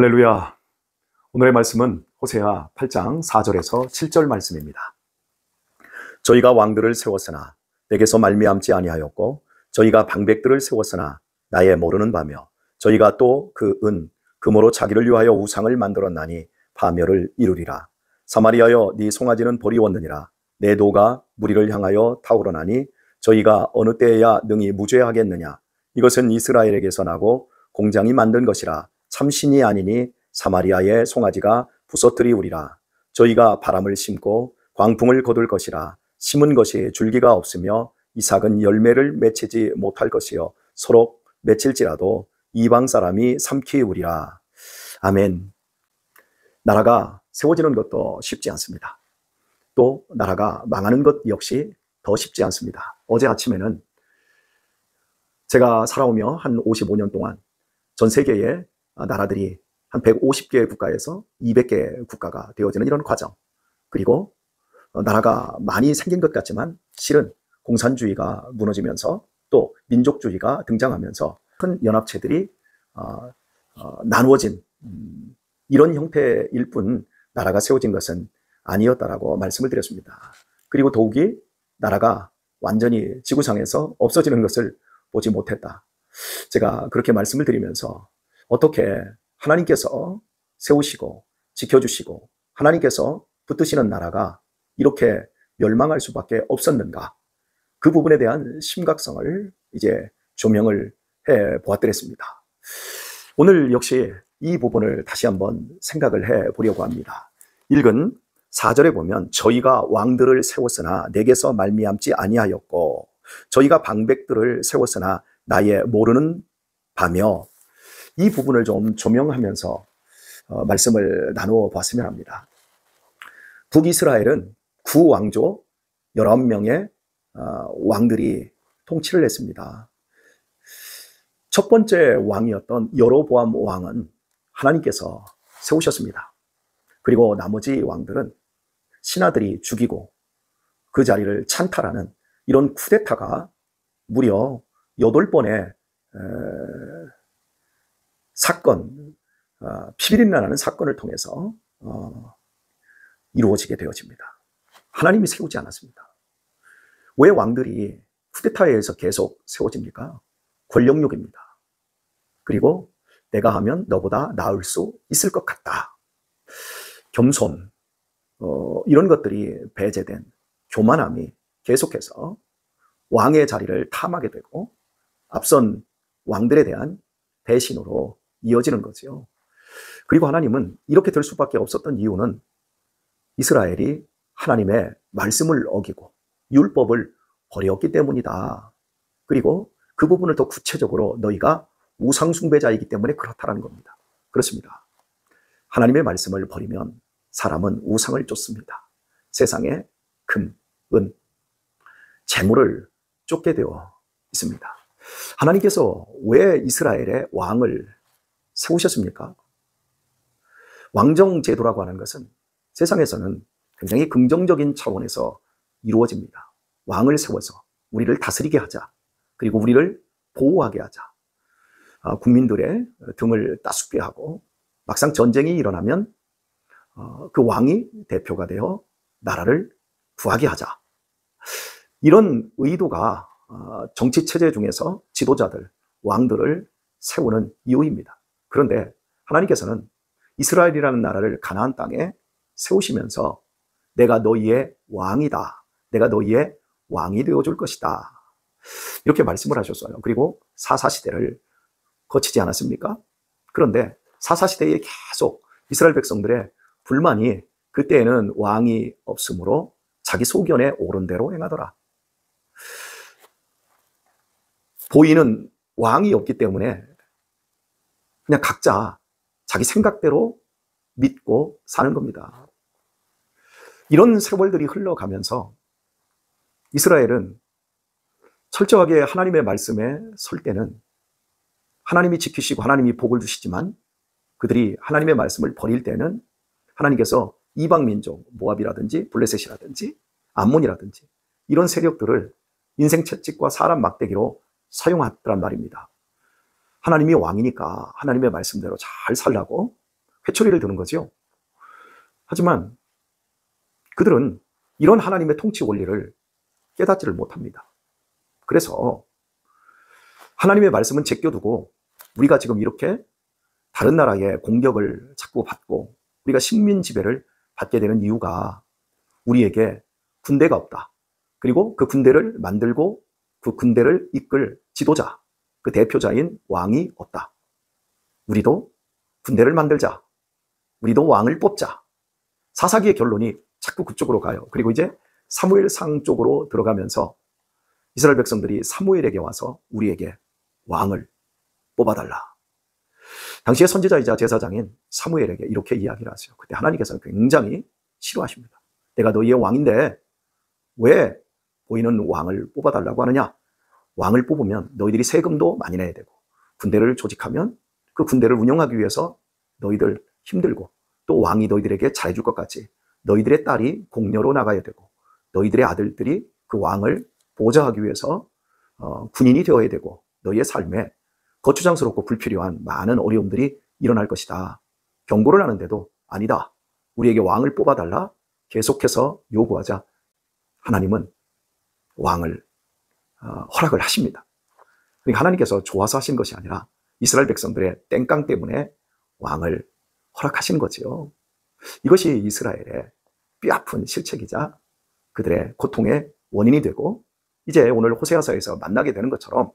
할렐루야. 오늘의 말씀은 호세아 8장 4절에서 7절 말씀입니다. 저희가 왕들을 세웠으나 내게서 말미암지 아니하였고 저희가 방백들을 세웠으나 나의 모르는 바며 저희가 또 그 금으로 자기를 위하여 우상을 만들었나니 파멸을 이루리라. 사마리아여 네 송아지는 버리웠느니라. 내 도가 무리를 향하여 타오르나니 저희가 어느 때에야 능히 무죄하겠느냐. 이것은 이스라엘에게서 나고 공장이 만든 것이라. 참신이 아니니 사마리아의 송아지가 부서뜨리우리라. 저희가 바람을 심고 광풍을 거둘 것이라. 심은 것이 줄기가 없으며 이삭은 열매를 맺히지 못할 것이요 서로 맺힐지라도 이방 사람이 삼키우리라. 아멘. 나라가 세워지는 것도 쉽지 않습니다. 또 나라가 망하는 것 역시 더 쉽지 않습니다. 어제 아침에는 제가 살아오며 한 55년 동안 전 세계의 나라들이 한 150개 국가에서 200개 국가가 되어지는 이런 과정, 그리고 나라가 많이 생긴 것 같지만 실은 공산주의가 무너지면서 또 민족주의가 등장하면서 큰 연합체들이 나누어진 이런 형태일 뿐 나라가 세워진 것은 아니었다라고 말씀을 드렸습니다. 그리고 더욱이 나라가 완전히 지구상에서 없어지는 것을 보지 못했다. 제가 그렇게 말씀을 드리면서 어떻게 하나님께서 세우시고 지켜주시고 하나님께서 붙드시는 나라가 이렇게 멸망할 수밖에 없었는가, 그 부분에 대한 심각성을 이제 조명을 해 보았더랬습니다. 오늘 역시 이 부분을 다시 한번 생각을 해 보려고 합니다. 읽은 4절에 보면 저희가 왕들을 세웠으나 내게서 말미암지 아니하였고 저희가 방백들을 세웠으나 나의 모르는 바며, 이 부분을 좀 조명하면서 말씀을 나누어 봤으면 합니다. 북이스라엘은 구왕조 11명의 왕들이 통치를 했습니다. 첫 번째 왕이었던 여로보암 왕은 하나님께서 세우셨습니다. 그리고 나머지 왕들은 신하들이 죽이고 그 자리를 찬탈하는 이런 쿠데타가 무려 8번의 사건, 피비린내라는 사건을 통해서 이루어지게 되어집니다. 하나님이 세우지 않았습니다. 왜 왕들이 쿠데타에 의해서 계속 세워집니까? 권력욕입니다. 그리고 내가 하면 너보다 나을 수 있을 것 같다. 겸손, 이런 것들이 배제된 교만함이 계속해서 왕의 자리를 탐하게 되고 앞선 왕들에 대한 배신으로 이어지는 거죠. 그리고 하나님은 이렇게 될 수밖에 없었던 이유는 이스라엘이 하나님의 말씀을 어기고 율법을 버렸기 때문이다. 그리고 그 부분을 더 구체적으로 너희가 우상숭배자이기 때문에 그렇다라는 겁니다. 그렇습니다. 하나님의 말씀을 버리면 사람은 우상을 쫓습니다. 세상에 금, 은, 재물을 쫓게 되어 있습니다. 하나님께서 왜 이스라엘의 왕을 세우셨습니까? 왕정 제도라고 하는 것은 세상에서는 굉장히 긍정적인 차원에서 이루어집니다. 왕을 세워서 우리를 다스리게 하자. 그리고 우리를 보호하게 하자. 국민들의 등을 따숩게 하고 막상 전쟁이 일어나면 그 왕이 대표가 되어 나라를 구하게 하자. 이런 의도가 정치 체제 중에서 지도자들, 왕들을 세우는 이유입니다. 그런데 하나님께서는 이스라엘이라는 나라를 가나안 땅에 세우시면서 내가 너희의 왕이다. 내가 너희의 왕이 되어줄 것이다. 이렇게 말씀을 하셨어요. 그리고 사사시대를 거치지 않았습니까? 그런데 사사시대에 계속 이스라엘 백성들의 불만이 그때에는 왕이 없으므로 자기 소견에 옳은 대로 행하더라. 보이는 왕이 없기 때문에 그냥 각자 자기 생각대로 믿고 사는 겁니다. 이런 세월들이 흘러가면서 이스라엘은 철저하게 하나님의 말씀에 설 때는 하나님이 지키시고 하나님이 복을 주시지만 그들이 하나님의 말씀을 버릴 때는 하나님께서 이방민족, 모압이라든지 블레셋이라든지 암몬이라든지 이런 세력들을 인생 채찍과 사람 막대기로 사용하더란 말입니다. 하나님이 왕이니까 하나님의 말씀대로 잘 살라고 회초리를 드는 거죠. 하지만 그들은 이런 하나님의 통치 원리를 깨닫지를 못합니다. 그래서 하나님의 말씀은 제껴두고 우리가 지금 이렇게 다른 나라의 공격을 자꾸 받고 우리가 식민 지배를 받게 되는 이유가 우리에게 군대가 없다. 그리고 그 군대를 만들고 그 군대를 이끌 지도자, 그 대표자인 왕이 없다. 우리도 군대를 만들자. 우리도 왕을 뽑자. 사사기의 결론이 자꾸 그쪽으로 가요. 그리고 이제 사무엘상 쪽으로 들어가면서 이스라엘 백성들이 사무엘에게 와서 우리에게 왕을 뽑아달라. 당시의 선지자이자 제사장인 사무엘에게 이렇게 이야기를 하죠. 그때 하나님께서는 굉장히 싫어하십니다. 내가 너희의 왕인데 왜 보이는 왕을 뽑아달라고 하느냐? 왕을 뽑으면 너희들이 세금도 많이 내야 되고 군대를 조직하면 그 군대를 운영하기 위해서 너희들 힘들고 또 왕이 너희들에게 잘해줄 것 같이 너희들의 딸이 공녀로 나가야 되고 너희들의 아들들이 그 왕을 보좌하기 위해서 군인이 되어야 되고 너희의 삶에 거추장스럽고 불필요한 많은 어려움들이 일어날 것이다. 경고를 하는데도 아니다. 우리에게 왕을 뽑아달라. 계속해서 요구하자 하나님은 왕을 허락을 하십니다. 그러니까 하나님께서 좋아서 하신 것이 아니라 이스라엘 백성들의 땡깡 때문에 왕을 허락하신 거지요. 이것이 이스라엘의 뼈아픈 실책이자 그들의 고통의 원인이 되고 이제 오늘 호세아서에서 만나게 되는 것처럼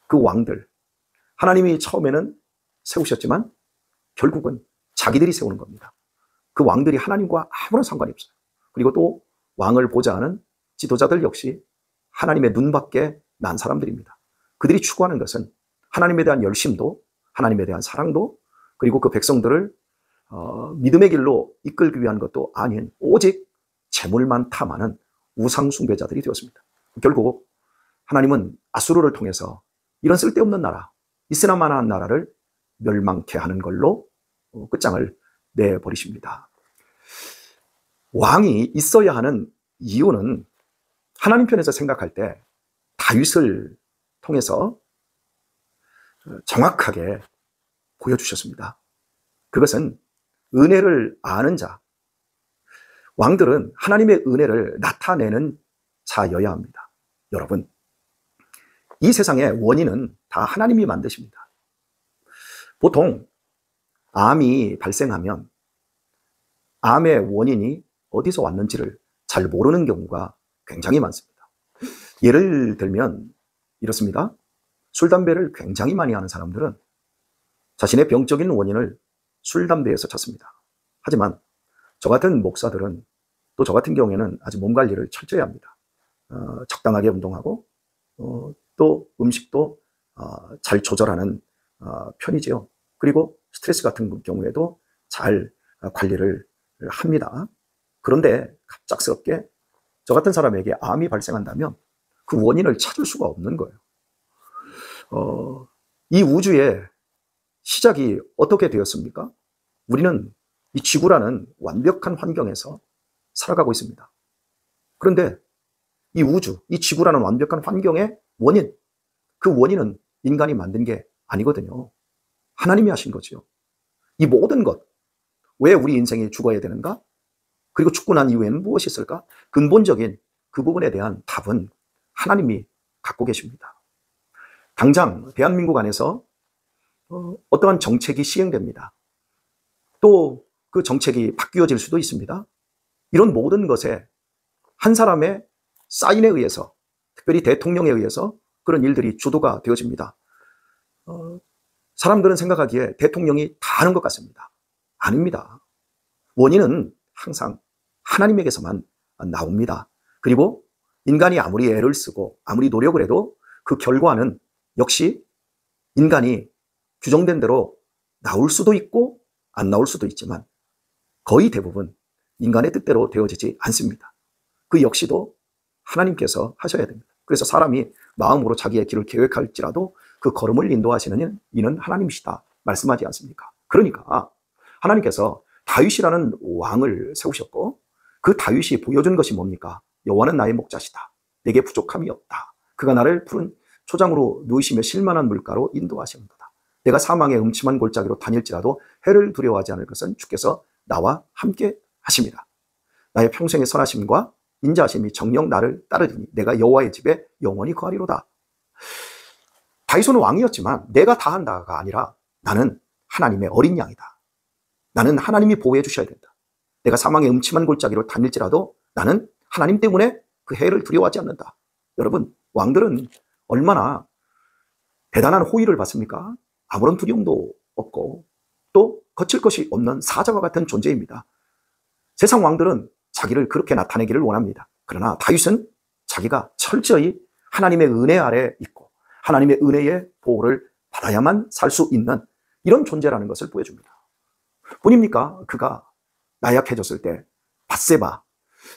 그 왕들 하나님이 처음에는 세우셨지만 결국은 자기들이 세우는 겁니다. 그 왕들이 하나님과 아무런 상관이 없어요. 그리고 또 왕을 보좌하는 지도자들 역시 하나님의 눈밖에 난 사람들입니다. 그들이 추구하는 것은 하나님에 대한 열심도 하나님에 대한 사랑도 그리고 그 백성들을 믿음의 길로 이끌기 위한 것도 아닌 오직 재물만 탐하는 우상 숭배자들이 되었습니다. 결국 하나님은 아수르를 통해서 이런 쓸데없는 나라, 이스라만한 나라를 멸망케 하는 걸로 끝장을 내버리십니다. 왕이 있어야 하는 이유는 하나님 편에서 생각할 때 다윗을 통해서 정확하게 보여주셨습니다. 그것은 은혜를 아는 자, 왕들은 하나님의 은혜를 나타내는 자여야 합니다. 여러분, 이 세상의 원인은 다 하나님이 만드십니다. 보통 암이 발생하면 암의 원인이 어디서 왔는지를 잘 모르는 경우가 굉장히 많습니다. 예를 들면 이렇습니다. 술, 담배를 굉장히 많이 하는 사람들은 자신의 병적인 원인을 술, 담배에서 찾습니다. 하지만 저 같은 목사들은 또 저 같은 경우에는 아주 몸 관리를 철저히 합니다. 적당하게 운동하고 또 음식도 잘 조절하는 편이지요. 그리고 스트레스 같은 경우에도 잘 관리를 합니다. 그런데 갑작스럽게 저 같은 사람에게 암이 발생한다면 그 원인을 찾을 수가 없는 거예요. 이 우주의 시작이 어떻게 되었습니까? 우리는 이 지구라는 완벽한 환경에서 살아가고 있습니다. 그런데 이 우주, 이 지구라는 완벽한 환경의 원인, 그 원인은 인간이 만든 게 아니거든요. 하나님이 하신 거죠. 이 모든 것, 왜 우리 인생이 죽어야 되는가? 그리고 죽고 난 이후에는 무엇이 있을까? 근본적인 그 부분에 대한 답은 하나님이 갖고 계십니다. 당장 대한민국 안에서 어떠한 정책이 시행됩니다. 또 그 정책이 바뀌어질 수도 있습니다. 이런 모든 것에 한 사람의 사인에 의해서, 특별히 대통령에 의해서 그런 일들이 주도가 되어집니다. 사람들은 생각하기에 대통령이 다 하는 것 같습니다. 아닙니다. 원인은 항상 하나님에게서만 나옵니다. 그리고 인간이 아무리 애를 쓰고 아무리 노력을 해도 그 결과는 역시 인간이 규정된 대로 나올 수도 있고 안 나올 수도 있지만 거의 대부분 인간의 뜻대로 되어지지 않습니다. 그 역시도 하나님께서 하셔야 됩니다. 그래서 사람이 마음으로 자기의 길을 계획할지라도 그 걸음을 인도하시는 이는 하나님이시다 말씀하지 않습니까? 그러니까 하나님께서 다윗이라는 왕을 세우셨고 그 다윗이 보여준 것이 뭡니까? 여호와는 나의 목자시다. 내게 부족함이 없다. 그가 나를 푸른 초장으로 누이시며 실만한 물가로 인도하시는도다. 내가 사망의 음침한 골짜기로 다닐지라도 해를 두려워하지 않을 것은 주께서 나와 함께 하십니다. 나의 평생의 선하심과 인자하심이 정녕 나를 따르리니 내가 여호와의 집에 영원히 거하리로다. 다윗은 왕이었지만 내가 다 한다가 아니라 나는 하나님의 어린 양이다. 나는 하나님이 보호해 주셔야 된다. 내가 사망의 음침한 골짜기로 다닐지라도 나는 하나님 때문에 그 해를 두려워하지 않는다. 여러분, 왕들은 얼마나 대단한 호의를 받습니까? 아무런 두려움도 없고 또 거칠 것이 없는 사자와 같은 존재입니다. 세상 왕들은 자기를 그렇게 나타내기를 원합니다. 그러나 다윗은 자기가 철저히 하나님의 은혜 아래 있고 하나님의 은혜의 보호를 받아야만 살 수 있는 이런 존재라는 것을 보여줍니다. 본입니까? 그가 나약해졌을 때 밧세바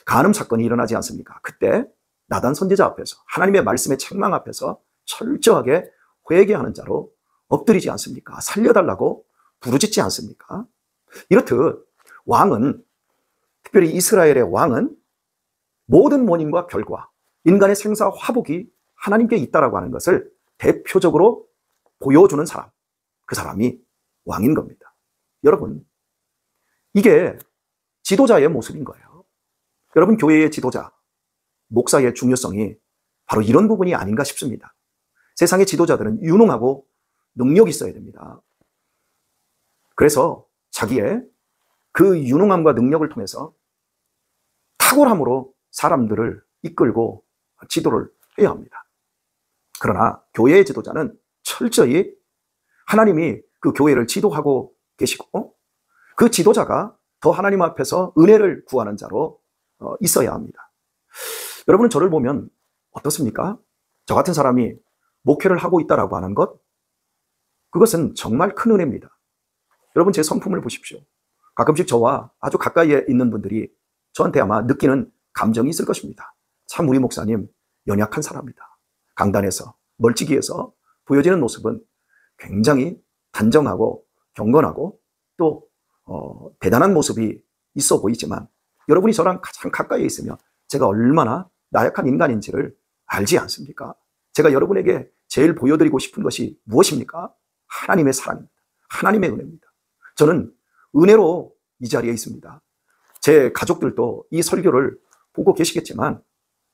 간음 사건이 일어나지 않습니까? 그때 나단 선지자 앞에서 하나님의 말씀의 책망 앞에서 철저하게 회개하는 자로 엎드리지 않습니까? 살려달라고 부르짖지 않습니까? 이렇듯 왕은, 특별히 이스라엘의 왕은 모든 원인과 결과, 인간의 생사 화복이 하나님께 있다라고 하는 것을 대표적으로 보여주는 사람, 그 사람이 왕인 겁니다. 여러분, 이게 지도자의 모습인 거예요. 여러분, 교회의 지도자, 목사의 중요성이 바로 이런 부분이 아닌가 싶습니다. 세상의 지도자들은 유능하고 능력이 있어야 됩니다. 그래서 자기의 그 유능함과 능력을 통해서 탁월함으로 사람들을 이끌고 지도를 해야 합니다. 그러나 교회의 지도자는 철저히 하나님이 그 교회를 지도하고 계시고 그 지도자가 더 하나님 앞에서 은혜를 구하는 자로 있어야 합니다. 여러분은 저를 보면 어떻습니까? 저 같은 사람이 목회를 하고 있다라고 하는 것, 그것은 정말 큰 은혜입니다. 여러분, 제 성품을 보십시오. 가끔씩 저와 아주 가까이에 있는 분들이 저한테 아마 느끼는 감정이 있을 것입니다. 참 우리 목사님 연약한 사람이다. 강단에서, 멀찍이에서 보여지는 모습은 굉장히 단정하고 경건하고 또 대단한 모습이 있어 보이지만 여러분이 저랑 가장 가까이에 있으면 제가 얼마나 나약한 인간인지를 알지 않습니까? 제가 여러분에게 제일 보여드리고 싶은 것이 무엇입니까? 하나님의 사랑입니다. 하나님의 은혜입니다. 저는 은혜로 이 자리에 있습니다. 제 가족들도 이 설교를 보고 계시겠지만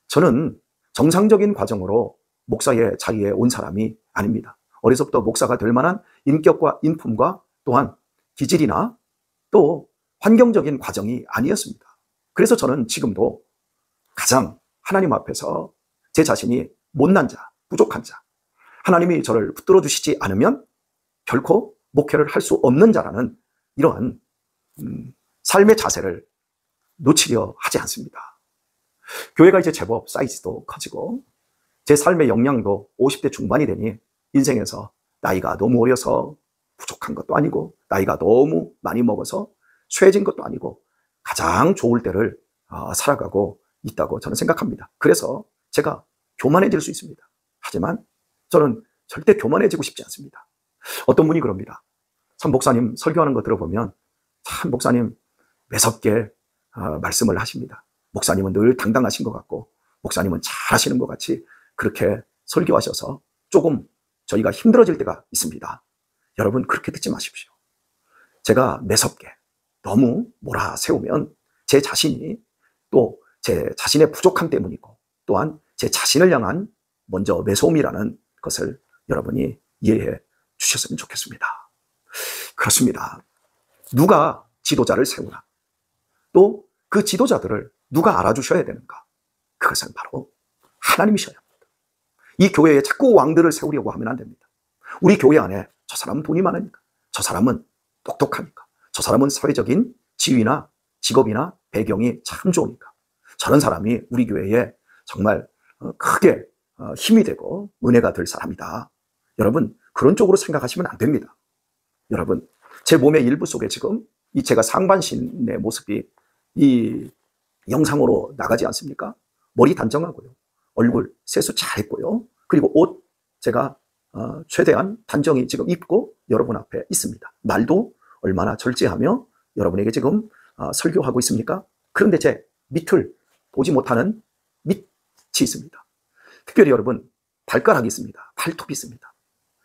저는 정상적인 과정으로 목사의 자리에 온 사람이 아닙니다. 어려서부터 목사가 될 만한 인격과 인품과 또한 기질이나 또 환경적인 과정이 아니었습니다. 그래서 저는 지금도 가장 하나님 앞에서 제 자신이 못난 자, 부족한 자, 하나님이 저를 붙들어 주시지 않으면 결코 목회를 할 수 없는 자라는 이러한 삶의 자세를 놓치려 하지 않습니다. 교회가 이제 제법 사이즈도 커지고 제 삶의 역량도 50대 중반이 되니 인생에서 나이가 너무 어려서 부족한 것도 아니고 나이가 너무 많이 먹어서 쇠진 것도 아니고 가장 좋을 때를 살아가고 있다고 저는 생각합니다. 그래서 제가 교만해질 수 있습니다. 하지만 저는 절대 교만해지고 싶지 않습니다. 어떤 분이 그럽니다. 참 목사님 설교하는 거 들어보면 참 목사님 매섭게 말씀을 하십니다. 목사님은 늘 당당하신 것 같고 목사님은 잘하시는 것 같이 그렇게 설교하셔서 조금 저희가 힘들어질 때가 있습니다. 여러분, 그렇게 듣지 마십시오. 제가 매섭게 너무 몰아세우면 제 자신이 또 제 자신의 부족함 때문이고 또한 제 자신을 향한 먼저 매소음이라는 것을 여러분이 이해해 주셨으면 좋겠습니다. 그렇습니다. 누가 지도자를 세우나 또 그 지도자들을 누가 알아주셔야 되는가? 그것은 바로 하나님이셔야 합니다. 이 교회에 자꾸 왕들을 세우려고 하면 안 됩니다. 우리 교회 안에 저 사람은 돈이 많으니까, 저 사람은 똑똑하니까, 저 사람은 사회적인 지위나 직업이나 배경이 참 좋으니까 저런 사람이 우리 교회에 정말 크게 힘이 되고 은혜가 될 사람이다. 여러분, 그런 쪽으로 생각하시면 안 됩니다. 여러분, 제 몸의 일부 속에 지금 이 제가 상반신의 모습이 이 영상으로 나가지 않습니까? 머리 단정하고요. 얼굴 세수 잘했고요. 그리고 옷 제가 최대한 단정히 지금 입고 여러분 앞에 있습니다. 말도 얼마나 절제하며 여러분에게 지금 설교하고 있습니까? 그런데 제 밑을 보지 못하는 밑이 있습니다. 특별히 여러분, 발가락이 있습니다. 발톱이 있습니다.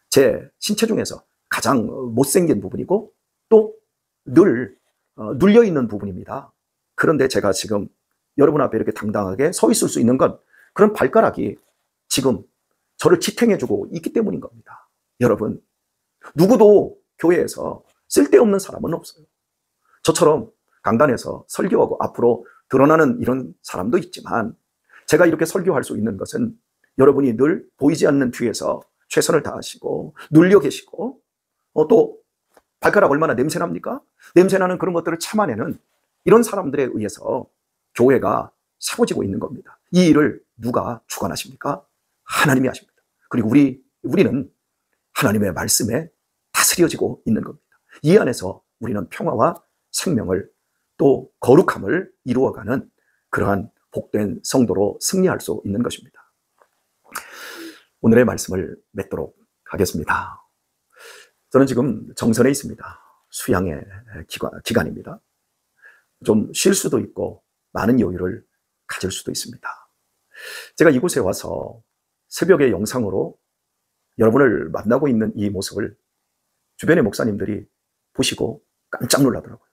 제 신체 중에서 가장 못생긴 부분이고 또 늘 눌려 있는 부분입니다. 그런데 제가 지금 여러분 앞에 이렇게 당당하게 서 있을 수 있는 건 그런 발가락이 지금 저를 지탱해주고 있기 때문인 겁니다. 여러분, 누구도 교회에서 쓸데없는 사람은 없어요. 저처럼 강단에서 설교하고 앞으로 드러나는 이런 사람도 있지만, 제가 이렇게 설교할 수 있는 것은 여러분이 늘 보이지 않는 뒤에서 최선을 다하시고 눌려 계시고, 또 발가락 얼마나 냄새납니까? 냄새나는 그런 것들을 참아내는 이런 사람들에 의해서 교회가 세워지고 있는 겁니다. 이 일을 누가 주관하십니까? 하나님이 하십니다. 그리고 우리는 하나님의 말씀에 다스려지고 있는 겁니다. 이 안에서 우리는 평화와 생명을, 또 거룩함을 이루어가는 그러한 복된 성도로 승리할 수 있는 것입니다. 오늘의 말씀을 맺도록 하겠습니다. 저는 지금 정선에 있습니다. 수양의 기간입니다. 좀 쉴 수도 있고 많은 여유를 가질 수도 있습니다. 제가 이곳에 와서 새벽에 영상으로 여러분을 만나고 있는 이 모습을 주변의 목사님들이 보시고 깜짝 놀라더라고요.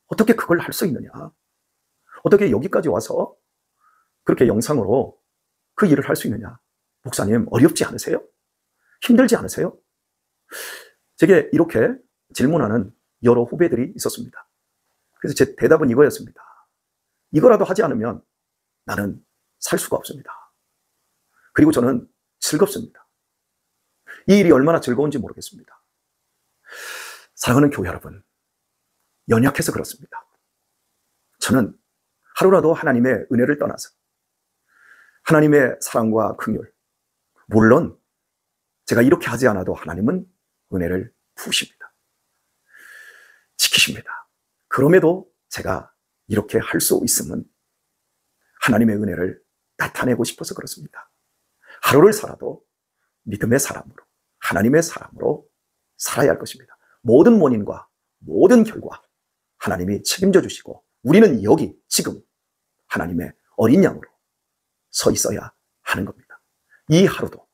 어떻게 그걸 할 수 있느냐? 어떻게 여기까지 와서 그렇게 영상으로 그 일을 할 수 있느냐? 목사님, 어렵지 않으세요? 힘들지 않으세요? 제게 이렇게 질문하는 여러 후배들이 있었습니다. 그래서 제 대답은 이거였습니다. 이거라도 하지 않으면 나는 살 수가 없습니다. 그리고 저는 즐겁습니다. 이 일이 얼마나 즐거운지 모르겠습니다. 사랑하는 교회 여러분, 연약해서 그렇습니다. 저는 하루라도 하나님의 은혜를 떠나서 하나님의 사랑과 긍휼, 물론 제가 이렇게 하지 않아도 하나님은 은혜를 부으십니다. 지키십니다. 그럼에도 제가 이렇게 할 수 있음은 하나님의 은혜를 나타내고 싶어서 그렇습니다. 하루를 살아도 믿음의 사람으로, 하나님의 사람으로 살아야 할 것입니다. 모든 원인과 모든 결과 하나님이 책임져 주시고, 우리는 여기 지금 하나님의 어린 양으로 서 있어야 하는 겁니다. 이 하루도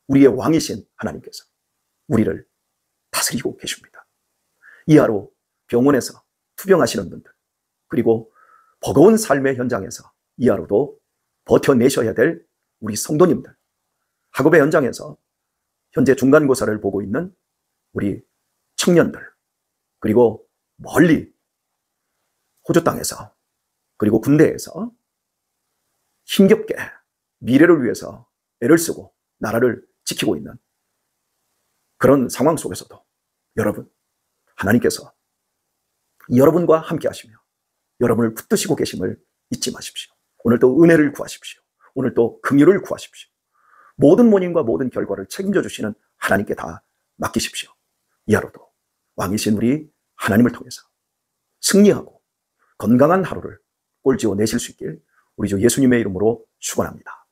우리의 왕이신 하나님께서 우리를 다스리고 계십니다. 이 하루 병원에서 투병하시는 분들, 그리고 버거운 삶의 현장에서 이 하루도 버텨내셔야 될 우리 성도님들, 학업의 현장에서 현재 중간고사를 보고 있는 우리 청년들, 그리고 멀리 호주 땅에서, 그리고 군대에서 힘겹게 미래를 위해서 애를 쓰고 나라를 지키고 있는 그런 상황 속에서도 여러분, 하나님께서 여러분과 함께 하시며 여러분을 붙드시고 계심을 잊지 마십시오. 오늘도 은혜를 구하십시오. 오늘도 긍휼을 구하십시오. 모든 원인과 모든 결과를 책임져 주시는 하나님께 다 맡기십시오. 이 하루도 왕이신 우리 하나님을 통해서 승리하고 건강한 하루를 꼴지어 내실 수 있길 우리 주 예수님의 이름으로 축원합니다.